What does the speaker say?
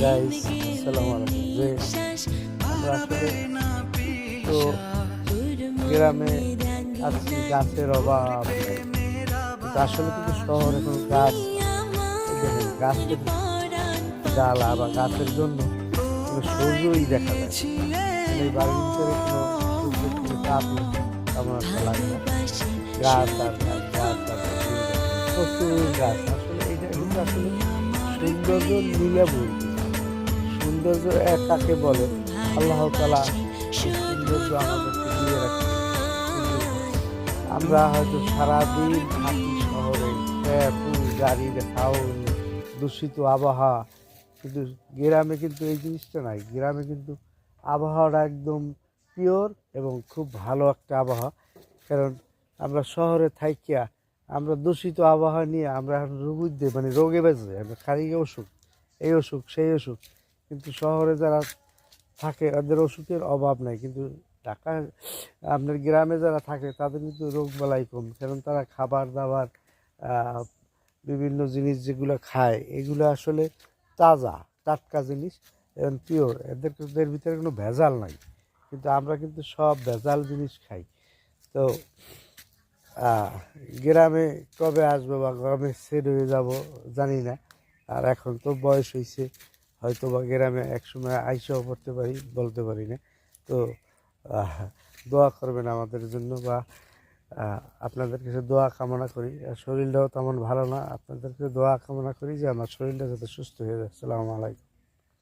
Guys আসসালামু আলাইকুম। যে আমরা আসলে তো গ্রামে আছি, গাছের অভাব নেই, কিন্তু আসলে কিন্তু শহরে কোনো গাছ নাই। এই দেখেন গাছের ডালা বা গাছের জন্য কোনো সূর্যই দেখা যায় না। মানে এই বাড়ির ভিতরে কোনো সূর্যের কোনো তাপই তেমন একটা লাগে না। গাছ আর গাছ, গাছ আর গাছ, এই দেখেন প্রচুর গাছ। আসলে এইটা কিন্তু আসলে সৌন্দর্য নিলে ভুল কিছু না। সৌন্দর্য কাকে বলে? আল্লাহ তাআলা এই সৌন্দর্য আমাদেরকে দিয়ে রাখছে। কিন্তু আমরা হয়তো সারাদিন থাকি শহরে, ট্রাফিক, গাড়ির হাউল, দূষিত আবহাওয়া। কিন্তু গ্রামে কিন্তু এই জিনিসটা নাই। গ্রামে কিন্তু আবহাওয়াটা একদম পিওর এবং খুব ভালো একটা আবহাওয়া। কারণ আমরা শহরে থাইকিয়া আমরা দূষিত আবহাওয়া নিয়ে আমরা এখন রোগীদের মানে রোগে বেঁচে যাই। আমরা খালি অসুখ, এই অসুখ সেই অসুখ। কিন্তু শহরে যারা থাকে ওদের ওষুধের অভাব নাই, কিন্তু ঢাকা আপনার গ্রামে যারা থাকে তাদের কিন্তু রোগ বালাই কম। কারণ তারা খাবার দাবার বিভিন্ন জিনিস যেগুলো খায় এগুলো আসলে তাজা টাটকা জিনিস এবং পিওর। এদের ভিতরে কোনো ভেজাল নাই। কিন্তু আমরা কিন্তু সব ভেজাল জিনিস খাই। তো গ্রামে কবে আসবো বা কবে সেট হয়ে যাব জানি না। আর এখন তো বয়স হয়েছে, হয়তো বা গ্রামে একসময় আইসাও পড়তে পারি, বলতে পারি না। তো দোয়া করবেন আমাদের জন্য, বা আপনাদের কাছে দোয়া কামনা করি। আর শরীরটাও তেমন ভালো না, আপনাদেরকে দোয়া কামনা করি যে আমার শরীরটা যাতে সুস্থ হয়ে যায়। আসসালামু আলাইকুম।